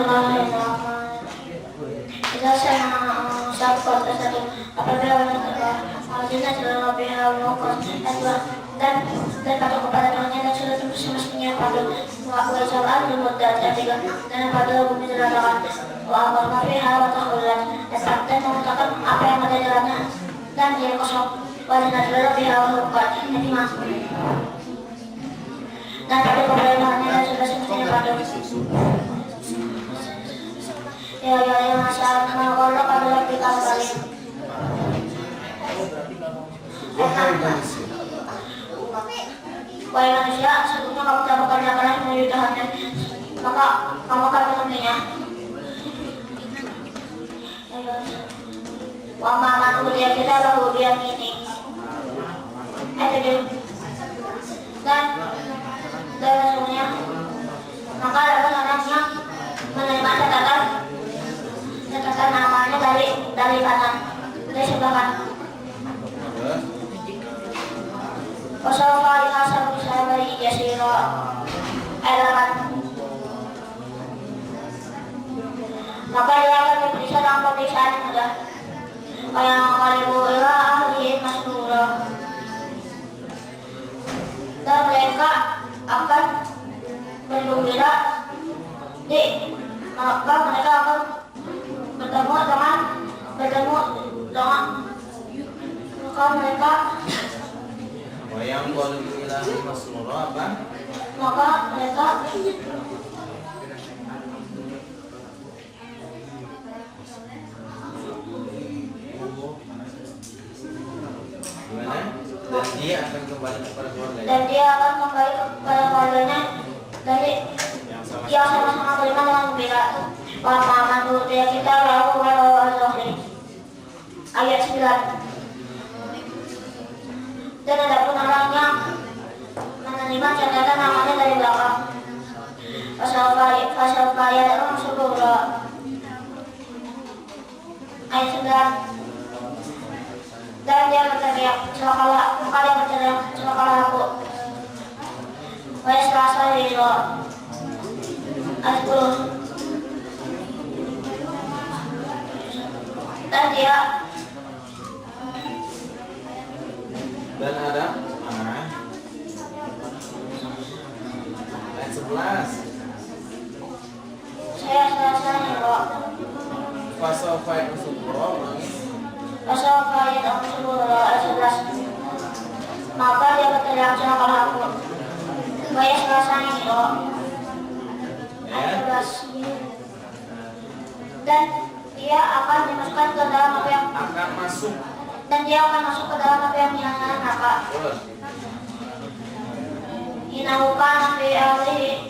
Bismillahirrahmanirrahim. Kita sama sahabat tersebut apabila mendengar al-jinnah adalah pihak mukul dan patuh kepada Tuhannya dan sudah semestinya patuh wajibkan bermudah dan pada bumi teradakan wa'amal pihak wa tahulat dan mengatakan apa yang ada di dalamnya dan dia kosong wajib adalah pihak mukul yang dimaksud dan patuh kepada Tuhannya dan sudah semestinya patuh. Ya masyaallah kalau pada aplikasi wahai manusia, sebelumnya kamu tak bekerja menuju Tuhannya, maka kamu akan menemuinya. Wa ma'aman uliya kita lahu biyamini. Dan sesungguhnya maka ada orangnya menerima catatan amalnya dari kanan, dari sebelah kanan. Wasawfa yuhasabu hisabari yasira ayat 8. Maka dia akan diperiksa dalam pemeriksaan yang mudah. Yang qalibu ila ahlihi masrura. Dan mereka akan bergembira maka mereka akan bertemu dengan maka mereka yang boleh bilang masrura apa? Maka mereka gimana? Dan dia akan kembali kepada keluarganya. Dan dia akan kembali kepada keluarganya dari yang sama-sama beriman dengan gembira. Wa ma'amadu dia kita lahu wa al-zohri. Ayat 9. Dan ada pun orang yang menerima catatan namanya dari belakang. Fasawfa yad'u subura. Ayat 9. Dan dia berteriak, celakalah aku. Wa yasrasa ila. Ayat 10. Dan dia dan ada ayat 11. Saya serasa kok. Fasawfa yusura ulangi. Fasawfa yusura ayat 11. Maka dia berteriak celakalah aku. Saya serasa kok. Ayat 11. Dan dia akan dimasukkan ke dalam api yang Akan masuk. Dan dia akan masuk ke dalam api yang menyala neraka. Innahu kana fi ahlihi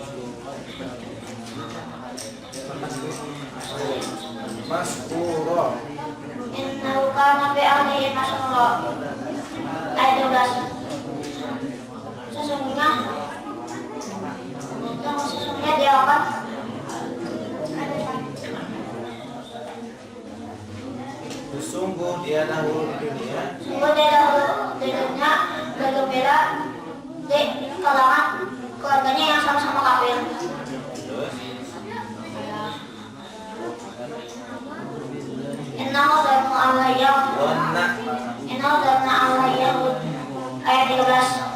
Masrura. Innahu kana fi ahlihi masrura. Ayat 12. Sesungguhnya dia akan Sungguh dia dahulu di dunia. Bergembira di kalangan keluarganya yang sama-sama kafir. Innahu dhanna al-yahud ayat 13.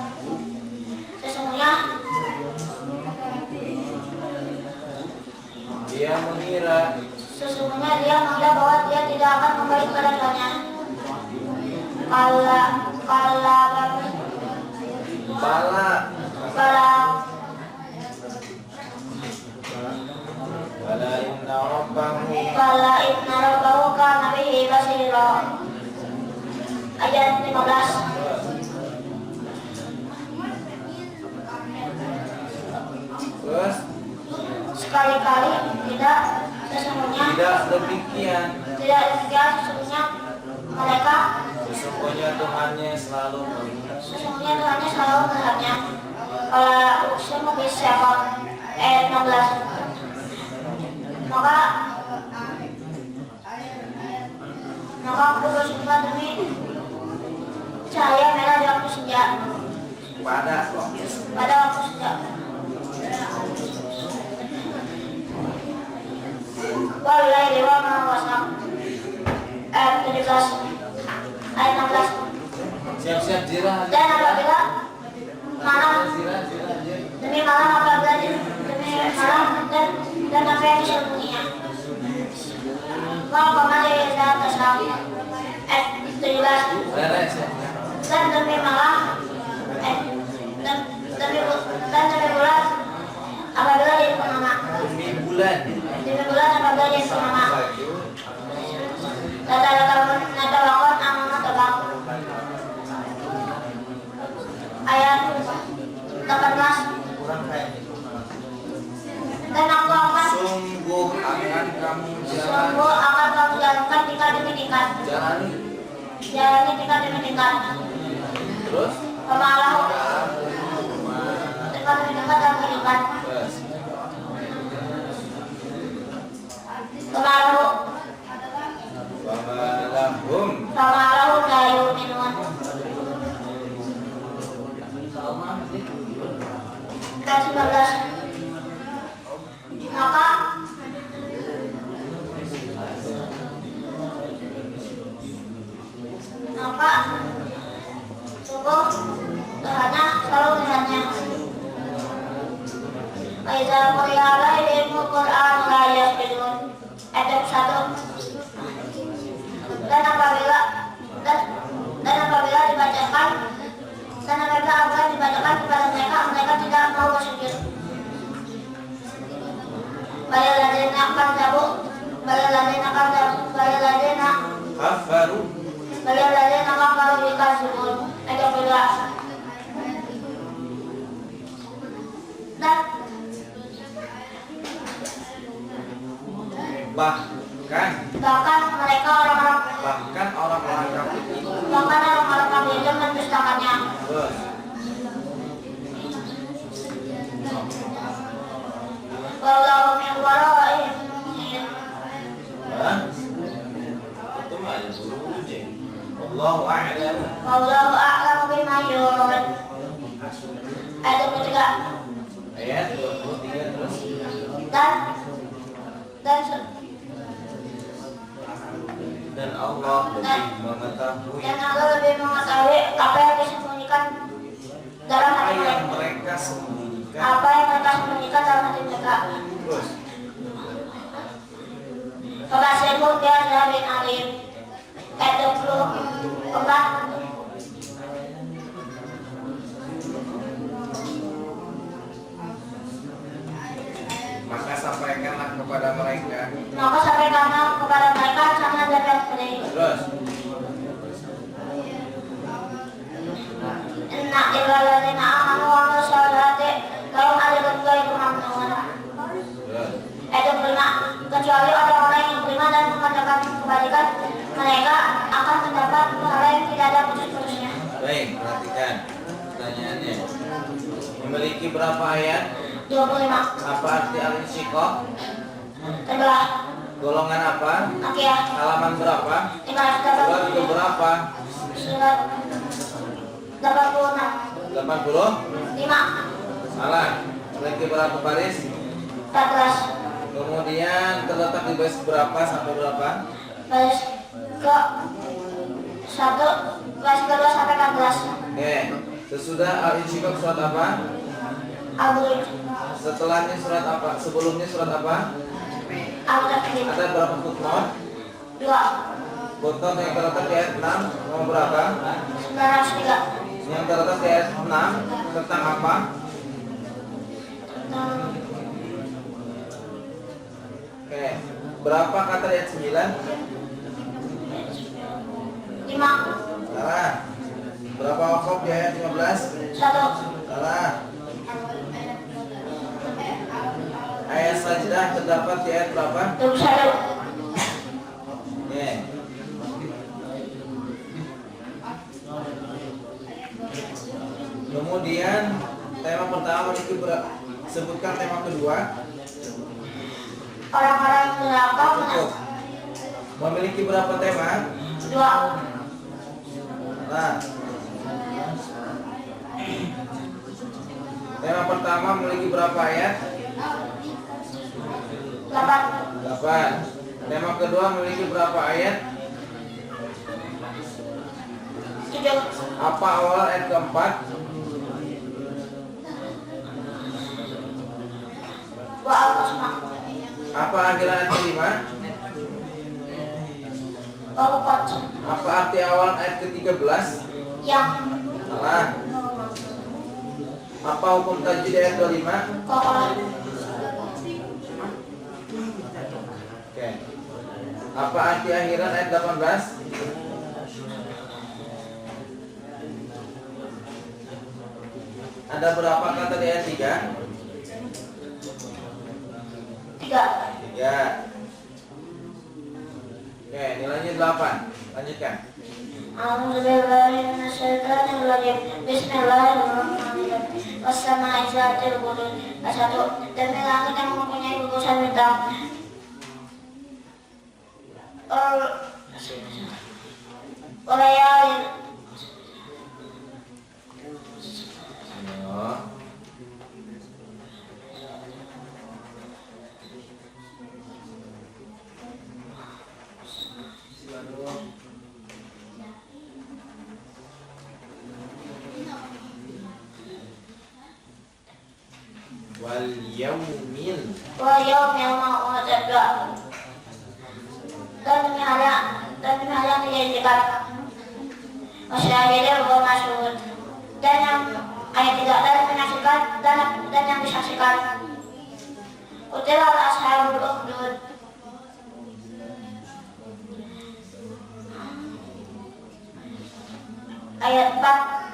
Sesungguhnya dia mengira bahwa dia tidak akan kembali kepada Tuhannya. Bala inna rabbahu kana bihi basira. Ayat 15. Terus Sekali-kali tidak sesungguhnya demikian. Sesungguhnya mereka Sesungguhnya Tuhannya selalu melihatnya. Kalau semua bisa ayat 16. Maka aku bersumpah demi cahaya merah di waktu senja. Pada Pada waktu senja. Siap-siap zirah. Dan apabila malam Zirah. demi malam apabila demi malam dan apa yang disembunyinya. Kalau kembali dalam tasawuf 17 Beres ya. dan demi malam dan demi bulan apabila dia purnama. Demi bulan. Demi bulan apabila dia purnama. Nada lakon amana tabak. Ayat 18. Dan aku akan Sungguh akan kamu jalankan tingkat demi tingkat. Jalani tingkat demi tingkat. Terus? Pemalahu tingkat demi tingkat dalam kehidupan. Terus. Pemalahu Pemalahu dayu minuan. Dan 19. Maka sungguh Tuhannya selalu Tuhannya. Aiza quriya alaihimul Qur'an la yasjudun. Ayat 1. Dan apabila dibacakan kepada mereka tidak mau bersujud. Bayaladena kafaru bikazibun. Ayat 12. Dan bahkan mereka orang-orang kafir itu mendustakannya. Wallahu min waraihim muhit. Wallahu a'lamu bima yu'adun. Ayat 23. Ayat 23 terus. Dan Allah lebih mengetahui apa yang disembunyikan dalam hati mereka. Apa yang mereka sembunyikan dalam hati mereka. Terus. Fabashirhum bi'adzabin alim. Ayat 24. Maka sampaikanlah kepada mereka sama azab yang pedih. Terus. Inna illal ladzina amanu wa amilus sholihati lahum ajrun ghairu mamnun. Ayat 25. Kecuali orang-orang yang beriman dan mengerjakan kebaikan, mereka akan mendapat pahala yang tidak ada putus-putusnya. Baik, perhatikan pertanyaannya. Memiliki berapa ayat? 25. Apa arti al-insyiqaq? Terbelah. Golongan apa? Nakiyah. Halaman berapa? 586. Surat ke berapa? Surat 86. 85. Salah. Memiliki berapa baris? 14. Kemudian terletak di baris berapa sampai berapa? Baris ke 1, baris kedua sampai 14. Oke. Sesudah al-insyiqaq surat apa? Al-Buruj. Setelahnya surat apa? Sebelumnya surat apa? Al-Mudaththir. Ada berapa footnote? 2. Footnote yang terletak di ayat 6 nomor berapa? 903. Yang terletak di ayat 6 tentang apa? Oke. Berapa kata di ayat 9? 5. Salah. Berapa wakaf di ayat 15? 1. Salah. Ayat sajdah terdapat di ayat berapa? 21. Oke. Kemudian tema pertama itu sebutkan tema kedua. Orang-orang neraka Cukup. Memiliki berapa tema? 2. Nah, tema pertama memiliki berapa ayat? 8. 8. Tema kedua memiliki berapa ayat? 1. Tujuh. Apa awal ayat keempat? Wa al-qasma. Apa akhir ayat kelima? Wa al-qat. Apa arti awal ayat ke-13? Yang. Salah. Apa hukum tajwid ayat 25? Kokolah. Oke. Apa arti akhiran ayat 18? Ada berapa kata di ayat 3? Tiga. 3. Oke, nilainya 8. Lanjutkan. A'udzubillahiminasyaitonirrajim. Bismillahirrahmanirrahim. Wassama'i zatil buruj. Satu. Demi langit yang mempunyai gugusan bintang. Walayali. Ayo. Wal yaumil. Wa yaumil ma'ud. Dan demi hari yang dijadikan masyahidil wa masyhud. Dan yang ayat 3, dan menyaksikan dan yang disaksikan. Qutila ashabul ukhdud. Ayat 4.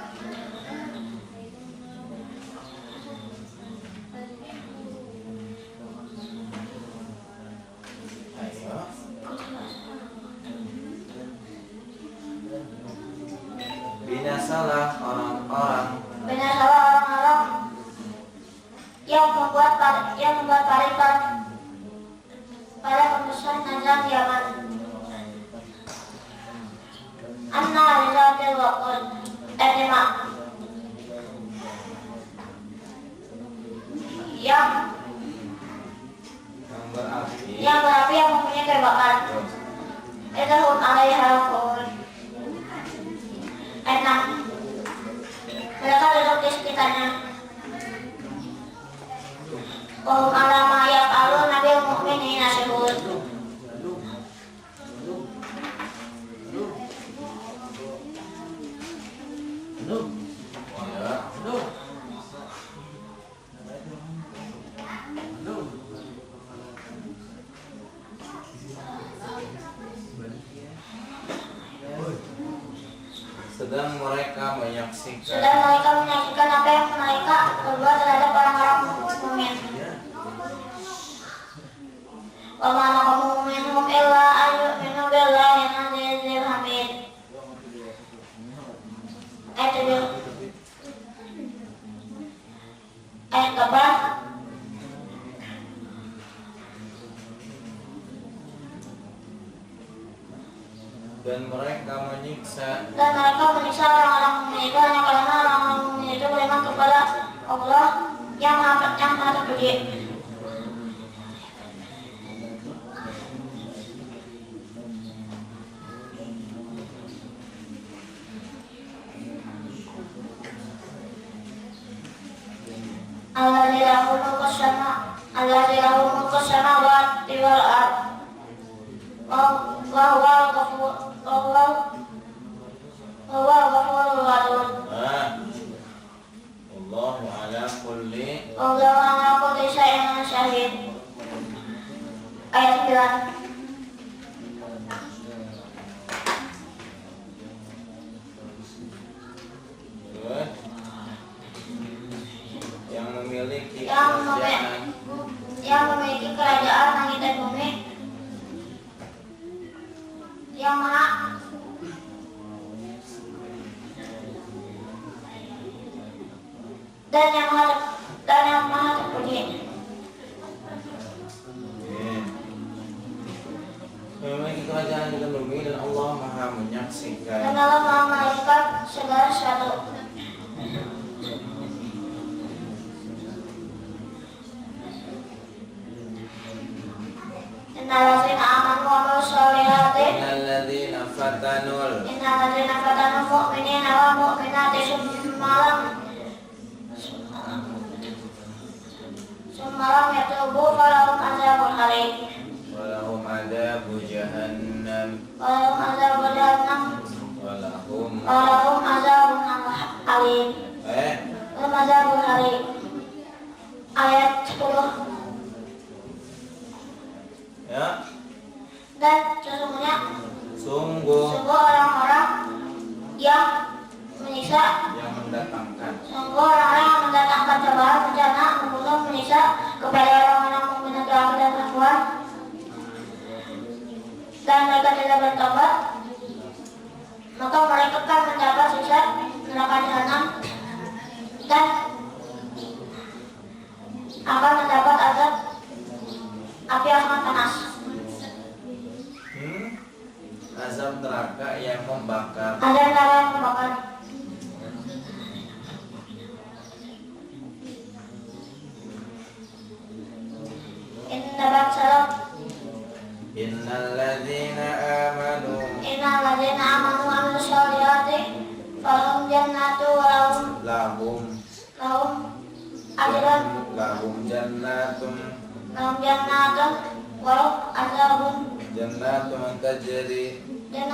Ayo. Binasalah orang-orang Binasalah orang-orang yang membuat paling pada pembesaran nazar Yaman. Anna rizatil waqud. Ayat 5. Yang berapi yang mempunyai tembakan. Idahum alaiha qul. Ayat 6. Mereka duduk di sekitarnya. Wahum alama yaf'alun nabil mu'minina syuhud. Sedang mereka menyaksikan apa yang mereka berbuat terhadap orang-orang mukmin. Wa ma naqamu minhum illa an yu'minu billahi al-'azizil hamid. Ayat 7. Ayat keempat. dan mereka menyiksa orang-orang mukmin itu hanya karena orang-orang mukmin itu beriman kepada Allah yang maha terpuji. Alladzi lahu mulku samawati wal ard wa huwal ghafurur wadud. Allahu ala kulli syai'in syahid. Ayat 9. Yang memiliki kerajaan langit dan bumi, yang maha terpuji. Memiliki kerajaan dan bumi dan Allah maha menyaksikan. Dan Allah maha melihat segala sesuatu. Innallazina amanu wa amilus sholihati innal ladzina fatanul mu'minina wal mu'minati summa lam yatubu falahum adzabun harim. walahum adzabu jahannam Walahum adzabun jahannam walahum walahum adzabun halim. Walahum adzabun halim. Ayat 10. ya Dan sesungguhnya sungguh orang-orang yang menyiksa, yang mendatangkan sungguh orang-orang yang mendatangkan cobaan, bencana, membunuh, menyiksa kepada orang-orang yang mukmin laki-laki dan perempuan, dan mereka tidak bertobat, maka mereka akan mendapat siksa neraka jahanam dan akan mendapat azab api yang sangat panas. azab neraka yang membakar. Azab neraka yang membakar. Innal ladzina amanu wa amilus sholihati falahum jannatu wa lahum ajrun jannatun wa azabun jannatun tajri min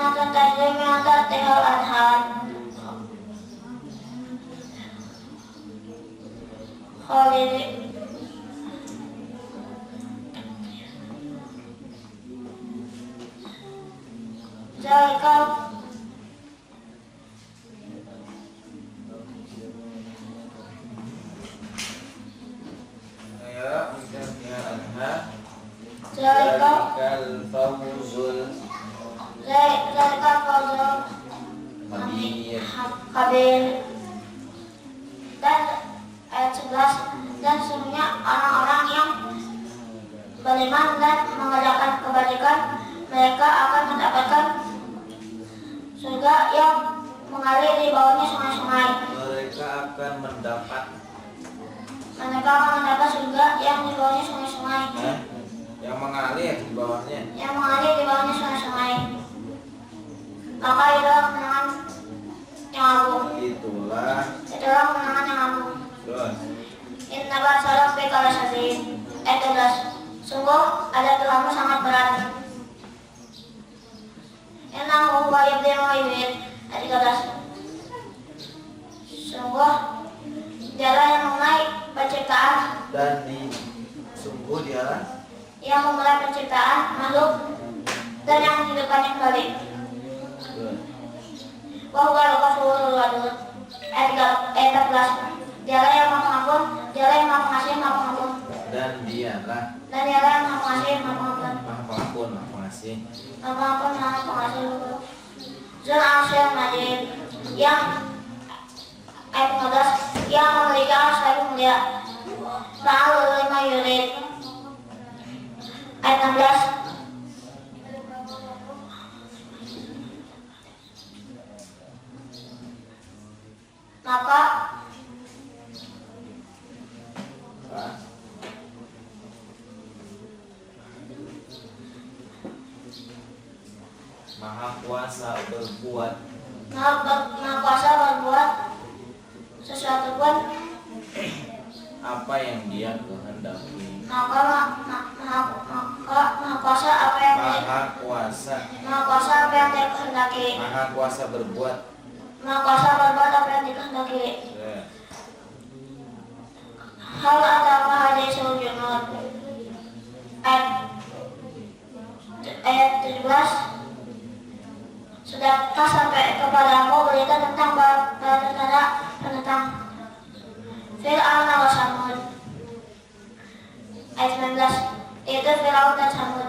tahtihal anhar khalidin zalikal fawzul kabir. Dan ayat 11, dan sesungguhnya orang-orang yang beriman dan mengerjakan kebajikan, mereka akan mendapatkan surga yang mengalir di bawahnya sungai-sungai. mereka akan mendapat surga yang di bawahnya sungai-sungai. yang mengalir di bawahnya. Sungai-sungai. Maka itulah kemenangan yang agung. Itulah Kemenangan yang agung. terus Inna ba'sa rabbika lasyadid. Ayat 12. Sungguh ada Tuhanmu sangat berat. Innahu huwa yubdi'u wa yu'id. Ayat 13. Sungguh dialah yang memulai penciptaan dan sungguh dialah yang memulai penciptaan makhluk dan yang menghidupkannya kembali. Wa huwa al-ghafurur wadud. Ayat 14. Dialah yang Maha Pengampun, dialah yang Maha Pengasih, Maha Pengampun. dan dialah yang Maha Pengasih, Maha Pengampun. Maha Pengampun, Maha Pengasih. Maha Pengampun, Maha Pengasih. Zul Arsyil Majid, yang ayat 15, yang memiliki arsy yang mulia. Fa'alul lima yurid. Ayat 16. Maka Maha kuasa berbuat Maha kuasa berbuat sesuatu pun apa yang dia kehendaki. maka Maha kuasa apa yang Maha kuasa dia kehendaki. Maha kuasa berbuat. Maha kuasa berbuat apa yang dikehendaki. Hal atau hadisul junud. Ayat 17. Sudahkah sampai kepadamu berita tentang para penentang Fir'aun wa Samud. Ayat 19. Itu Fir'aun dan Samud.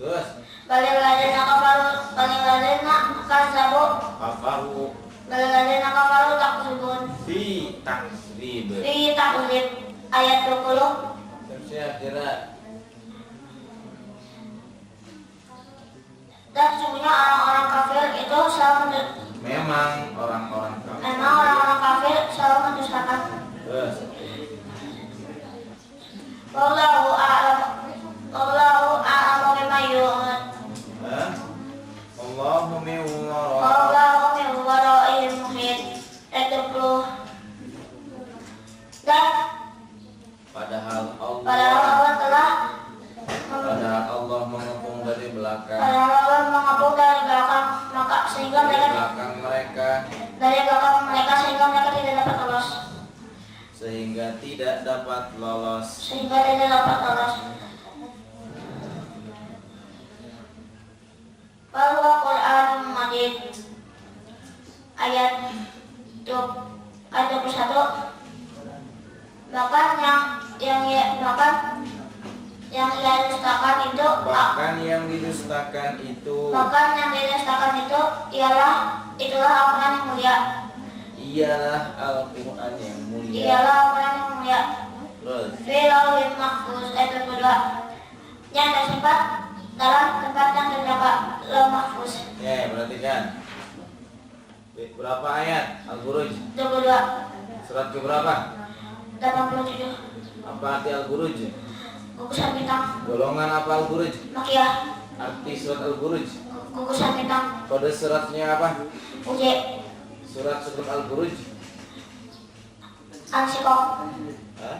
Terus Balil ladina kafaru takzibun. fi takdzib. Fi takzib. Ayat 20. Siap jelas. Dan sesungguhnya orang-orang kafir itu selalu Memang orang-orang kafir selalu mendustakan. Terus Wallahu a'lam Dan Padahal padahal Allah telah mengepung dari belakang. padahal Allah mengepung dari belakang maka sehingga Dari mereka belakang mereka sehingga mereka tidak dapat lolos. sehingga tidak dapat lolos. Bahwa Quran Majid ayat 21 bahkan yang didustakan itu itulah Al-Quran yang mulia. Ialah Al-Quran yang mulia. Terus Fi Lauhil Mahfuz ayat 22 yang tersimpan dalam tempat yang terjaga Lauh Mahfuz. ya, perhatikan. Berapa ayat Al-Buruj? 22 Surat ke berapa? 87 Apa arti Al-Buruj? gugusan bintang. Golongan apa Al-Buruj? Makiyah. Arti surat Al-Buruj? Gugusan bintang. Kode suratnya apa? UJ. Surat Al-Buruj? Al-Siqaq. Hah?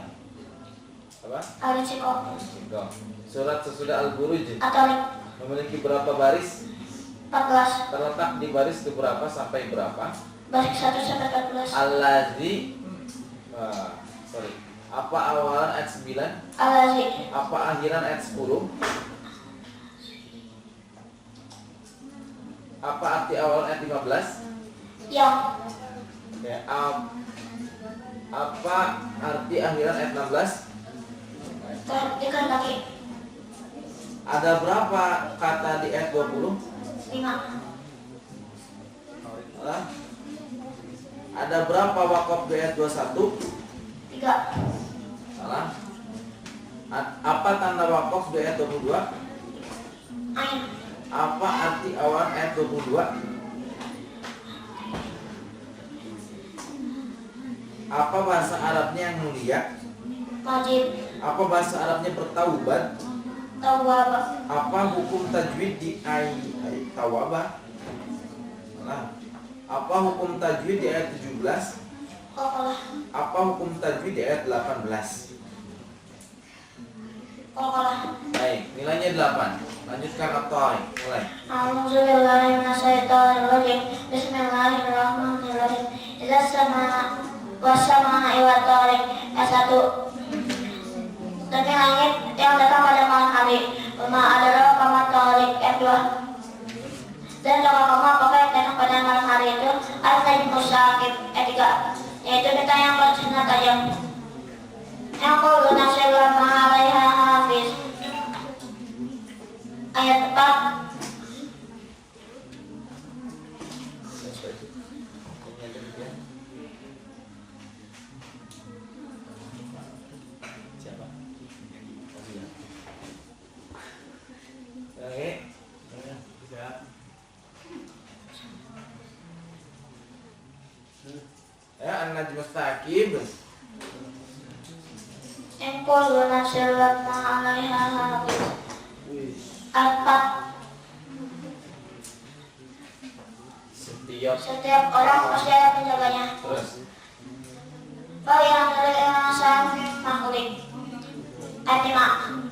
Apa? Al-Siqaq. Surat sesudah Al-Buruj At-Tariq memiliki berapa baris? 14. Terletak di baris ke berapa sampai berapa? Baris 1 sampai 14. Allazi Apa awalan ayat 9? Al-Lazi. Apa akhiran ayat 10? Apa arti awalan ayat 15? Yang. Ya, apa arti akhiran ayat 16? Perhatikan lagi. Ada berapa kata di ayat 20? 5. Salah. Ada berapa wakaf di ayat 21? 3. Salah. Apa tanda wakaf di ayat 22? Ain. Apa arti awalan ayat 22? Apa bahasa Arabnya yang mulia? Majid. Apa bahasa Arabnya bertaubat? Tawwab. Apa hukum tajwid di ayat tawabah? Nah, apa hukum tajwid di ayat 17? Qalqalah. Apa hukum tajwid di ayat 18? Qalqalah. Baik, nilainya 8. Lanjutkan At-Tariq, mulai. A'udzubillahi minasyaitonirrajim. Bismillahirrahmanirrahim. Idza samaa was-samaa'i wat-tariq. Ayat 1. Demi langit yang datang pada malam hari. Wa adalah kamat tariq. Ayat 2. Dan kalau kamu apakah yang datang pada malam hari itu? Al-Najmus Saqib. Ayat 3. Yaitu bintang yang bersinar tajam. Yang qulu nasyirul ma'alaiha hafiz. Ayat 4. Siapa? Oke. Ya, An-Najmus Saqib. Yang qulu nasyirul ma'alaiha hafiz. Ayat 4. Setiap orang pasti ada penjaganya. Terus Yang dari sang makhluk. Ayat 5.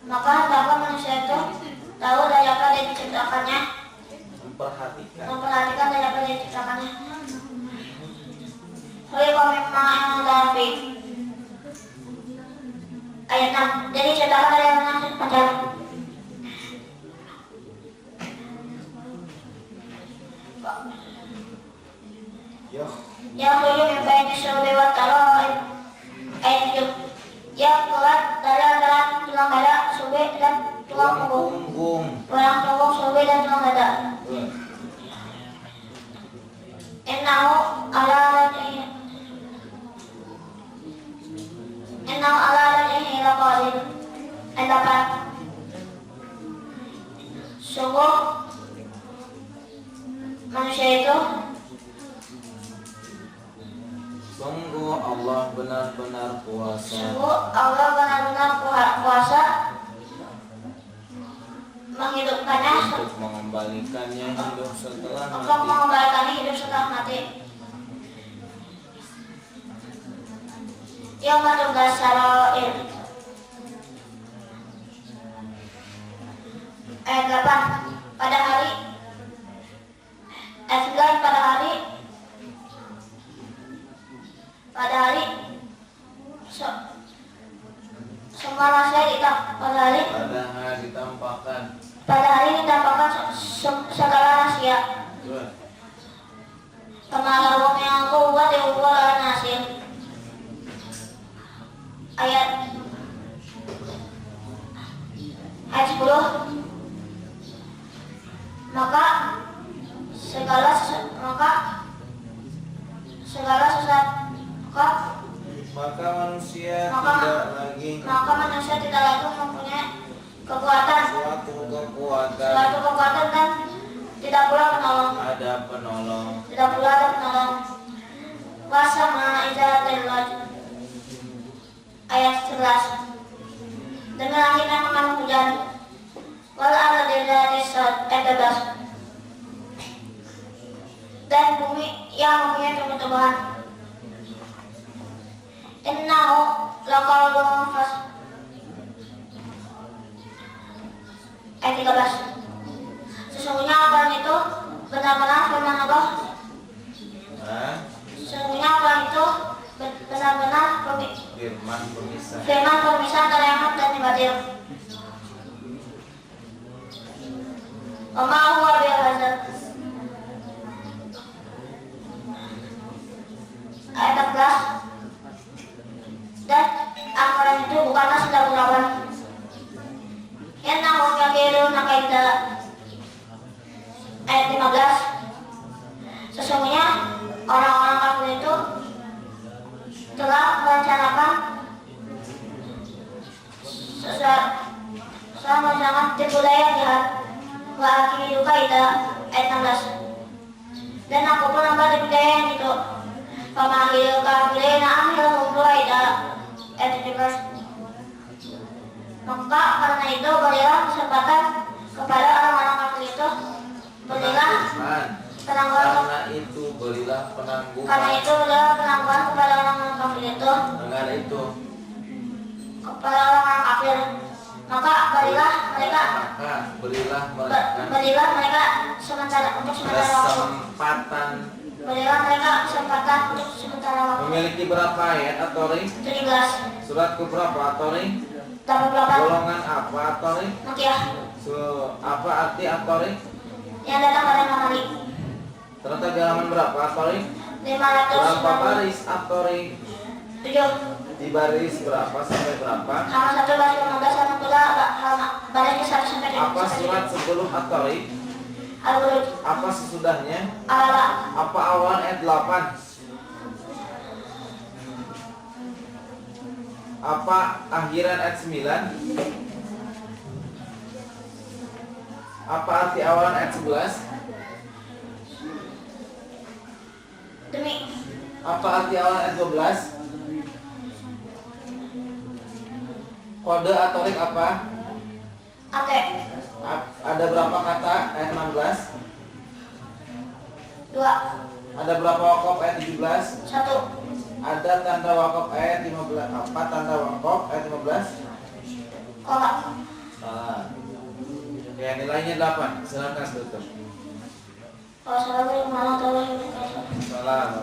Maka hendaklah manusia itu tahu dari apa dia diciptakannya, memperhatikan dari apa dia diciptakannya. Khuliqa min ma'in dafiq. Ayat 6. Jadi diciptakan dari air yang panjang. Yang tujuh min baini sulbi wa tara'ib. Ayat 7. Yang keluar dari antara tulang dada, sulbi dan tulang punggung. Tulang punggung, sulbi dan tulang dada. Innahu ala raj'ihi laqadir. Ayat 8. Sungguh manusia itu, sungguh Allah benar-benar kuasa. sungguh Allah benar-benar kuasa menghidupkannya, Untuk mengembalikannya hidup setelah untuk mati. mengembalikannya hidup setelah mati. Yauma tubla sarair. Ayat 8 pada hari. Ayat 9 pada hari semua manusia ditampakkan pada hari ditampakkan segala rahasia. Pemahaman yang kuat yang buat nasir. Ayat 10. Maka manusia tidak lagi mempunyai suatu kekuatan dan tidak pula penolong. Tidak pula ada penolong. Wasama izatil ayat 11. Dengan langit yang mengandung hujan. Wal ardi dzatis ayat 12. Dan bumi yang mempunyai tumbuh-tumbuhan. Innahu laqawlun fasl. Ayat 13. Sesungguhnya Al-Quran itu benar-benar firman Allah. Sesungguhnya Al-Quran itu benar-benar firman pemisah antara yang hak dan yang batil. Wa ma huwa bihadzal. Ayat 14. Dan Al-Quran itu bukanlah sedang melawan. Innahum yakiduna kaida. Ayat 15. Sesungguhnya orang-orang kafir itu telah merencanakan tipu daya jahat. Wa akidu kaida. Ayat 16. Dan aku pun nampak tipu daya yang itu. Pamahil kafirina amhilhum ruwaida. Ayat 17. Maka karena itu berilah kesempatan kepada orang-orang kafir itu. Berilah penangguhan. Karena itu berilah penangguhan kepada orang-orang kafir itu. Kepada orang-orang kafir. Maka berilah mereka sementara waktu. Berilah mereka kesempatan untuk sementara waktu. Memiliki berapa ayat At-Tariq? 17. Surat ke berapa At-Tariq? 88. Golongan apa At-Tariq? Makiyah. Apa arti At-Tariq? Yang datang pada hari. Ternyata halaman berapa At-Tariq? 500. Berapa baris At-Tariq? 7. Di baris berapa sampai berapa? Halaman 1 baris 15 halaman pula barisnya 1 sampai 7. Apa surat sebelum At-Tariq? Al-Buruj. Apa sesudahnya? Al-Alaq. Apa awal ayat 8? Apa akhiran ayat 9? Apa arti awalan ayat 11? Demi. Apa arti awalan ayat 12? Kode At-Tariq apa? Ate. Ada berapa kata ayat 16? 2. Ada berapa wakaf ayat 17? 1. Ada tanda wakaf ayat 15. Apa tanda wakaf ayat 15? Kolak. Salah. Oke, nilainya 8. Silakan tutup. Wassalamualaikum warahmatullahi wabarakatuh. Salam.